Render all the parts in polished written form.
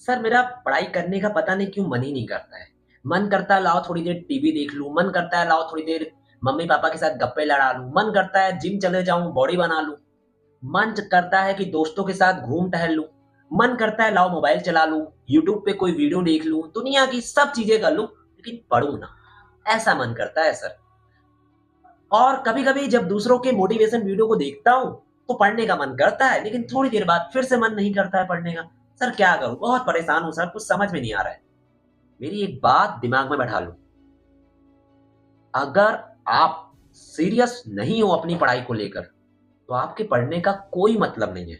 Sir मेरा पढ़ाई करने का पता नहीं क्यों मन ही नहीं करता है। मन करता है लाओ थोड़ी देर टीवी देख लूँ, मन करता है लाओ थोड़ी देर मम्मी-पापा के साथ गप्पे लड़ा लूँ, मन करता है जिम चले जाऊँ, बॉडी बना लूँ, मन करता है कि दोस्तों के साथ घूम टहल लूँ, मन करता है लाओ मोबाइल चला लूँ, यूट्यूब पे कोई वीडियो देख लूँ, दुनिया की सब चीज़ें कर लूँ, लेकिन पढ़ूँ ना, ऐसा मन करता है सर। और कभी-कभी जब दूसरों के मोटिवेशन वीडियो को देखता हूँ, तो पढ़ने का मन करता है, लेकिन थोड़ी देर बाद फिर से मन नहीं करता है पढ़ने का। सर क्या करूँ? बहुत परेशान हूँ सर, कुछ समझ में नहीं आ रहा है। मेरी एक बात दिमाग में बैठा लो, अगर आप सीरियस नहीं हो अपनी पढ़ाई को लेकर, तो आपके पढ़ने का कोई मतलब नहीं है।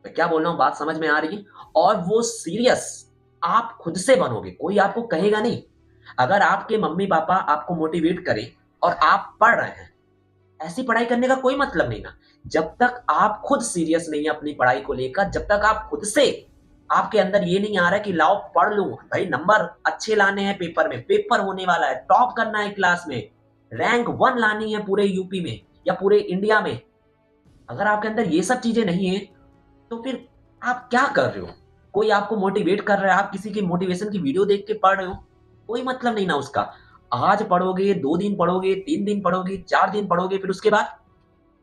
मैं क्या बोल रहा हूँ बात समझ में आ रही है? और वो सीरियस आप खुद से बनोगे, कोई आपको कहेगा नहीं। अगर आपके मम्मी-पापा आपको मोटिवेट करें और आप पढ़ रहे हैं, ऐसी पढ़ाई करने का कोई मतलब नहीं ना। जब तक आप खुद सीरियस नहीं है अपनी पढ़ाई को लेकर, जब तक आप खुद से आपके अंदर ये नहीं आ रहा है कि लाओ पढ़ लूँ, भाई नंबर अच्छे लाने हैं पेपर में, पेपर होने वाला है, टॉप करना है क्लास में, रैंक 1 लानी है पूरे यूपी में या पूरे इंडिया में। अगर आपके अंदर ये सब चीज़ें नहीं है, तो फिर आप क्या कर रहे हो? कोई आपको मोटिवेट कर रहा है, आप किसी की मोटिवेशन की वीडियो देख के पढ़ रहे हो, कोई मतलब नहीं ना उसका। आज पढ़ोगे, 2 दिन पढ़ोगे, 3 दिन पढ़ोगे, 4 दिन पढ़ोगे, फिर उसके बाद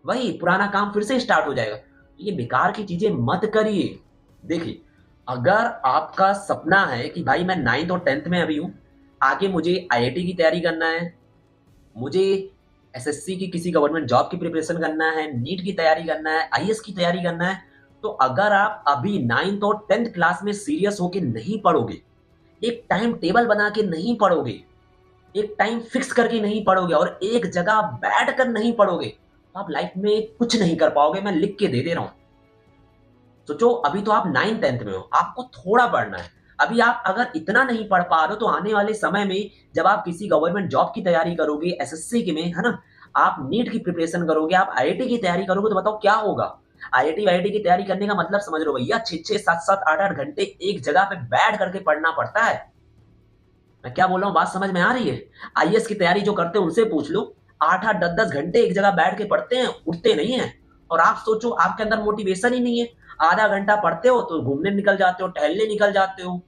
वही पुराना काम फिर से स्टार्ट हो जाएगा। ये बेकार की चीज़ें मत करिए। देखिए, अगर आपका सपना है कि भाई मैं 9th और 10th में अभी हूँ, आगे मुझे आईआईटी की तैयारी करना है, मुझे एसएससी की किसी गवर्नमेंट जॉब की प्रिपरेशन करना है, नीट की तैयारी करना है, आईएएस की तैयारी करना है, तो अगर आप अभी 9th और 10th क्लास में सीरियस होके नहीं पढ़ोगे, एक टाइम टेबल बना के नहीं पढ़ोगे, एक टाइम फिक्स करके नहीं पढ़ोगे और एक जगह बैठकर नहीं पढ़ोगे, तो आप लाइफ में कुछ नहीं कर पाओगे। मैं लिख के दे दे रहा हूँ। सोचो अभी तो आप 9th 10th में हो, आपको थोड़ा पढ़ना है। अभी आप अगर इतना नहीं पढ़ पा रहे हो तो आने वाले समय में जब आप किसी गवर्नमेंट जॉब की तैयारी करोगे, एसएससी की में, है ना? आप नीट की प्रिपरेशन करोगे, आप आईआईटी की तैयारी करोगे तो बताओ क्या होगा? आईआईटी वाईआईटी की तैयारी करने का मतलब समझ लो भैया 6-6, 7-7, 8-8 घंटे एक जगह पे बैठ करके पढ़ना पड़ता है। मैं क्या बोल रहा हूँ बात समझ में आ रही है? आईएएस की तैयारी जो करते हैं उनसे पूछ लो, 8-8, 10-10 घंटे एक जगह बैठ के पढ़ते हैं, उठते नहीं हैं। और आप सोचो आपके अंदर मोटिवेशन ही नहीं है। आधा घंटा पढ़ते हो तो घूमने निकल जाते हो, टहलने निकल जाते हो।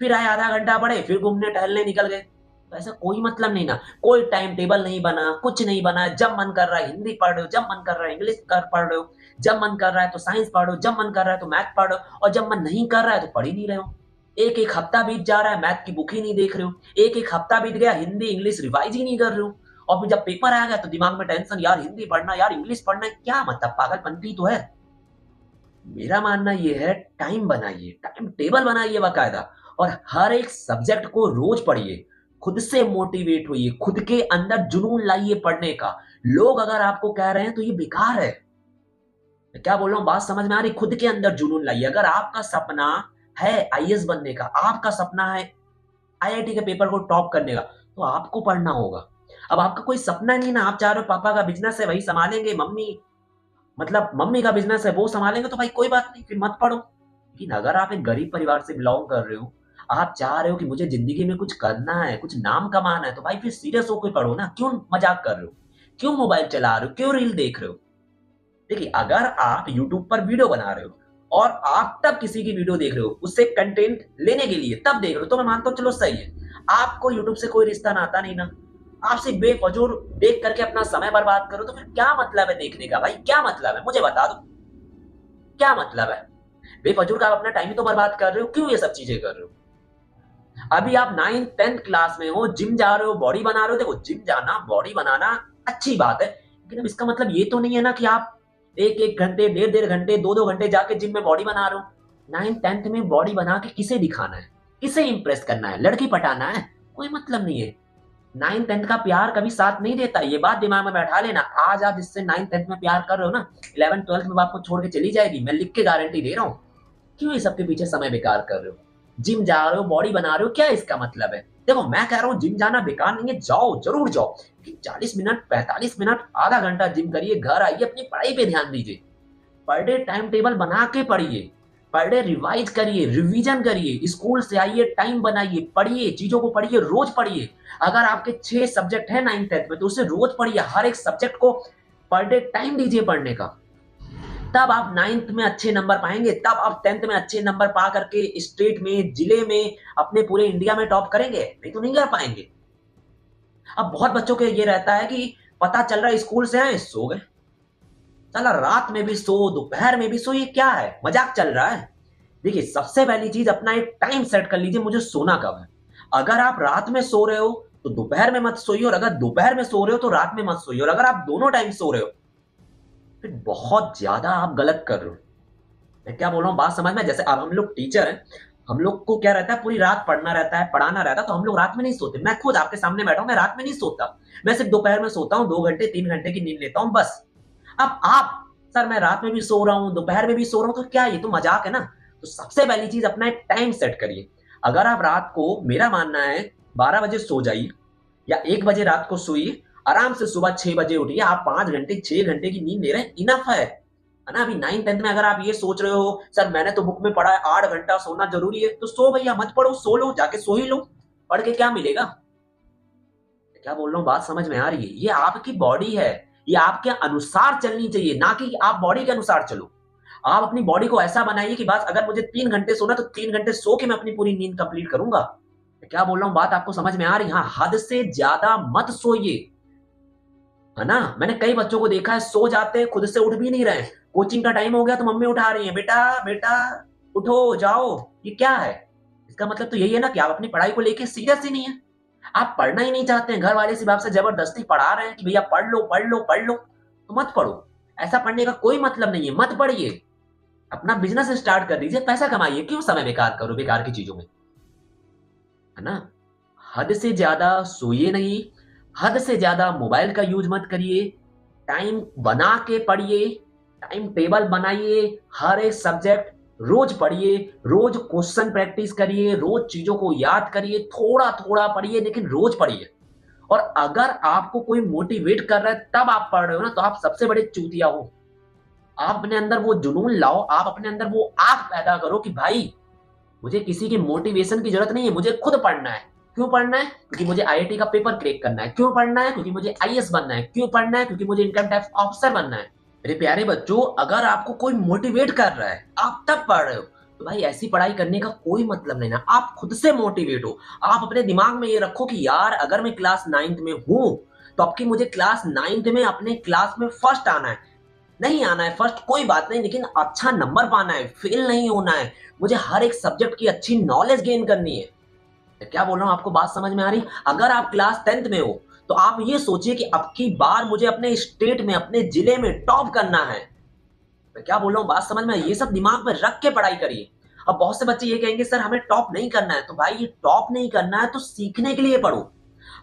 फिर आए आधा घंटा पढ़े, फिर घूमने टहलने निकल गए। तो ऐसा कोई मतलब नहीं ना, कोई टाइम टेबल नहीं बना, कुछ नहीं बना। जब मन कर रहा है हिंदी पढ़ रहे हो, जब मन कर रहा है इंग्लिश कर पढ़ रहे हो, जब मन कर रहा है तो साइंस पढ़ रहे हो, जब मन कर रहा है तो मैथ पढ़ रहे हो, और जब मन नहीं कर रहा है तो पढ़ ही नहीं रहे हो। एक-एक हफ्ता बीत जा रहा है, मैथ की बुक ही नहीं देख रहे हो। एक-एक हफ्ता बीत गया, हिंदी, इंग्लिश रिवाइज़ ही नहीं कर रहे हो। और फिर जब पेपर आ गया तो दिमाग में टेंशन, यार हिंदी पढ़ना, यार इंग्लिश पढ़ना है, क्या मतलब पागलपंती तो है। मेरा मानना ये है टाइम बनाइए, टाइम टेबल बनाइए बाकायदा और हर एक सब्जेक्ट को रोज पढ़िए। खुद से मोटिवेट होइए, खुद के अंदर जुनून लाइए पढ़ने का। लोग अगर आपको कह रहे हैं तो ये बेकार है। मैं क्या बोल रहा हूँ बात समझ में आ रही? खुद के अंदर जुनून लाइए। अगर आपका सपना है आईएएस बनने का, आपका सपना है आईआईटी के पेपर को टॉप करने का, तो आपको पढ़ना होगा। अब आपका कोई सपना नहीं है ना, आप चाह रहे हो पापा का बिज़नेस है वही सँभालेंगे, मम्मी का बिज़नेस है वो सँभालेंगे, तो भाई कोई बात नहीं, फिर मत पढ़ो। लेकिन अगर आप एक गरीब परिवार से बिलॉन्ग कर रहे हो, आप चाह रहे हो कि मुझे ज़िंदगी में कुछ करना है, कुछ नाम कमाना है, तो भाई फिर सीरियस होके पढ़ो ना, क्यों मज़ाक कर रहे हो? क्यों मोबाइल चला रहे हो? क्यों रील देख रहे हो? देखिए, अगर आप यूट्यूब पर वीडियो बना रहे हो और आप तब किसी की वीडियो देख रहे हो, उससे कंटेंट लेने के लिए तब देख रहे हो, तो मैं मानता हूँ चलो सही है। आपको यूट्यूब से कोई रिश्ता नाता नहीं ना। आप सिर्फ बेफजूल देख करके अपना समय बर्बाद करो, तो फिर क्या मतलब है देखने का भाई? क्या मतलब है? मुझे बता दो, क्या मतलब है? बेफजूल का आप अपना टाइम ही तो बर्बाद कर रहे हो, क्यों ये सब चीज़ें कर रहे हो? अभी आप 9th 10th क्लास में हो, जिम जा रहे हो, बॉडी बना रहे हो, देखो जिम जाना, बॉडी बनाना अच्छी बात है, लेकिन अब इसका मतलब ये तो नहीं है ना कि आप 1-1 घंटे, डेढ़-डेढ़ घंटे, 2-2 घंटे जाके जिम में बॉडी बना रहे हो। 9th 10th में बॉडी बना के किसे दिखाना है? किसे इम्प्रेस करना है? लड़की पटाना है? कोई मतलब नहीं है। 9th 10th का प्यार कभी साथ नहीं देता, ये बात दिमाग में बैठा लेना। आज आप जिससे 9th 10th में प्यार कर रहे हो ना, 11th 12th में वो आपको छोड़ के चली जाएगी, मैं लिख के गारंटी दे रहा हूँ। क्यों ये सबके पीछे समय बेकार कर रहे हो? जिम जा रहे हो, बॉडी बना रहे हो, क्या इसका मतलब है? देखो मैं कह रहा हूँ जिम जाना बेकार नहीं है, जाओ, ज़रूर जाओ। लेकिन 40 मिनट, 45 मिनट, आधा घंटा जिम करिए, घर आइए, अपनी पढ़ाई पे ध्यान दीजिए। पर डे टाइम टेबल बना के पढ़िए, पर डे रिवाइज करिए, रिवीजन करिए, स्कूल से आइए, टाइम बनाइए, पढ़िए, चीज़ों को पढ़िए, रोज़ पढ़िए। अगर आपके 6 सब्जेक्ट हैं 9th 10th में तो उसे रोज़ पढ़िए, हर एक सब्जेक्ट को पर डे टाइम दीजिए पढ़ने का। तब आप 9th में अच्छे नंबर पाएँगे, तब आप 10th में अच्छे नंबर पा करके स्टेट में, जिले में, अपने पूरे इंडिया में टॉप करेंगे, नहीं तो नहीं कर पाएँगे। अब बहुत बच्चों को ये रहता है कि पता चल रहा है स्कूल से आए, सो गए। साला रात में भी सो, दोपहर में भी सो, ये क्या है? मज़ाक चल रहा है? देखिए, सबसे पहली चीज़ अपना एक टाइम सेट कर लीजिए, मुझे सोना कब है। अगर आप रात में सो रहे हो, तो दोपहर में मत सोइए और अगर दोपहर में सो रहे हो, तो रात में मत सोइए और अगर आप दोनों टाइम सो रहे हो, फिर बहुत ज़्यादा आप गलत कर रहे हो। मैं क्या बोल रहा हूँ बात समझ में? जैसे अब हम लोग टीचर हैं, हम लोग को क्या रहता है पूरी रात पढ़ना रहता है, पढ़ाना रहता है, तो हम लोग रात में नहीं सोते। मैं खुद आपके सामने बैठा हूँ, मैं रात में नहीं सोता। मैं सिर्फ़ दोपहर में सोता हूँ, 2 घंटे, 3 घंटे की नींद लेता हूँ बस। अब आप, सर मैं रात में भी सो रहा हूँ, दोपहर में भी सो रहा हूँ, तो क्या ये तो मज़ाक है ना? तो सबसे पहली चीज़ अपना एक टाइम सेट करिए। अगर आप रात को, मेरा मानना है 12 बजे सो जाइए या 1 बजे रात को सोइए, आराम से सुबह 6 बजे उठिए। आप 5 घंटे, 6 घंटे की नींद ले रहे हैं, इनफ है। है ना? अभी 9th-10th में अगर आप ये सोच रहे हो, सर मैंने तो बुक में पढ़ा है 8 घंटा सोना ज़रूरी है, तो सो भैया, मत पढ़ो, सो लो, जाके सो ही लो। पढ़ के क्या मिलेगा? क्या बोल रहा हूँ बात समझ में आ रही है? ये आपकी बॉडी है, ये आपके अनुसार चलनी चाहिए, ना कि आप बॉडी के अनुसार चलो। आप अपनी बॉडी को ऐसा बनाइए कि बस अगर मुझे 3 घंटे सोना है, तो 3 घंटे सो के मैं अपनी पूरी नींद कंप्लीट करूँगा। मैं क्या बोल रहा हूँ बात आपको समझ में आ रही है? हाँ, हद से ज़्यादा मत सोइए। है ना? मैंने कई बच्चों को देखा है, सो जाते हैं, खुद से उठ भी नहीं रहे हैं। कोचिंग का टाइम हो गया तो मम्मी उठा रही है, "बेटा, बेटा उठो, जाओ।" ये क्या है? इसका मतलब तो यही है ना कि आप अपनी पढ़ाई को लेके सीरियस ही नहीं है। आप पढ़ना ही नहीं चाहते हैं, घर वाले सिर्फ़ आपसे ज़बरदस्ती पढ़ा रहे हैं कि भैया पढ़ लो, पढ़ लो, पढ़ लो, तो मत पढ़ो। ऐसा पढ़ने का कोई मतलब नहीं है, मत पढ़िए। अपना बिज़नेस स्टार्ट कर दीजिए, पैसा कमाइए, क्यों समय बेकार करो बेकार की चीज़ों में, है ना? हद से ज़्यादा सोइए नहीं, हद से ज़्यादा मोबाइल का यूज़ मत करिए, टाइम बना के पढ़िए, टाइम टेबल बनाइए, हर एक सब्जेक्ट रोज़ पढ़िए, रोज़ क्वेश्चन प्रैक्टिस करिए, रोज़ चीज़ों को याद करिए, थोड़ा-थोड़ा पढ़िए लेकिन रोज़ पढ़िए। और अगर आपको कोई मोटिवेट कर रहा है तब आप पढ़ रहे हो ना, तो आप सबसे बड़े चूतिया हो। आप अपने अंदर वो जुनून लाओ, आप अपने अंदर वो आग पैदा करो कि भाई मुझे किसी की मोटिवेशन की ज़रूरत नहीं है, मुझे खुद पढ़ना है। क्यों पढ़ना है? क्योंकि मुझे आईआईटी का पेपर क्रैक करना है। क्यों पढ़ना है? क्योंकि मुझे आईएएस बनना है। क्यों पढ़ना है? क्योंकि मुझे इनकम टैक्स ऑफिसर बनना है। मेरे प्यारे बच्चों, अगर आपको कोई मोटिवेट कर रहा है, आप तब पढ़ रहे हो, तो भाई ऐसी पढ़ाई करने का कोई मतलब नहीं ना। आप खुद से मोटिवेट हो। आप अपने दिमाग में ये रखो कि यार अगर मैं क्लास 9th में हूँ, तो अब की मुझे क्लास 9th में अपने क्लास में फर्स्ट आना है। नहीं आना है फर्स्ट कोई बात नहीं, लेकिन अच्छा नंबर पाना है, फेल नहीं होना है। मुझे हर एक सब्जेक्ट की अच्छी नॉलेज गेन करनी है। मैं क्या बोल रहा हूँ आपको बात समझ में आ रही? अगर आप क्लास 10th में हो, तो आप ये सोचिए कि अब की बार मुझे अपने स्टेट में, अपने जिले में टॉप करना है। मैं क्या बोल रहा हूँ बात समझ में आई? ये सब दिमाग में रख के पढ़ाई करिए। अब बहुत से बच्चे ये कहेंगे सर हमें टॉप नहीं करना है, तो भाई ये टॉप नहीं करना है तो सीखने के लिए पढ़ो।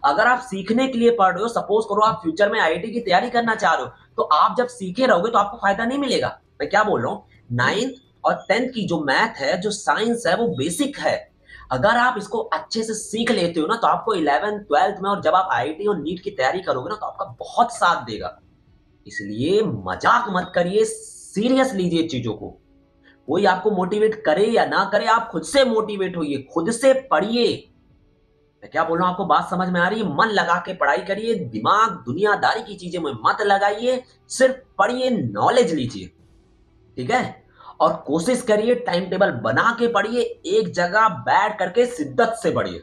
अगर आप सीखने के लिए पढ़ रहे हो, सपोज़ करो आप फ्यूचर में आईआईटी की तैयारी करना चाह रहे हो, तो आप जब सीखे रहोगे तो आपको फ़ायदा नहीं मिलेगा। मैं क्या बोल रहा हूँ? 9th और 10th की जो मैथ है, जो साइंस है, वो बेसिक है। अगर आप इसको अच्छे से सीख लेते हो ना, तो आपको 11th, 12th में और जब आप आईआईटी और नीट की तैयारी करोगे ना, तो आपका बहुत साथ देगा। इसलिए मज़ाक मत करिए, सीरियस लीजिए चीज़ों को। कोई आपको मोटिवेट करे या ना करे, आप खुद से मोटिवेट होइए, खुद से पढ़िए। मैं क्या बोल रहा हूँ आपको बात समझ में आ रही है? मन लगा के पढ़ाई करिए, दिमाग दुनियादारी की चीज़ों में मत लगाइए, सिर्फ़ पढ़िए, नॉलेज लीजिए, ठीक है? और कोशिश करिए टाइम टेबल बना के पढ़िए, एक जगह बैठ करके शिद्दत से पढ़िए,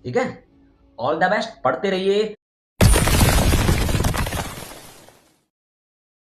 ठीक है? ऑल द बेस्ट, पढ़ते रहिए।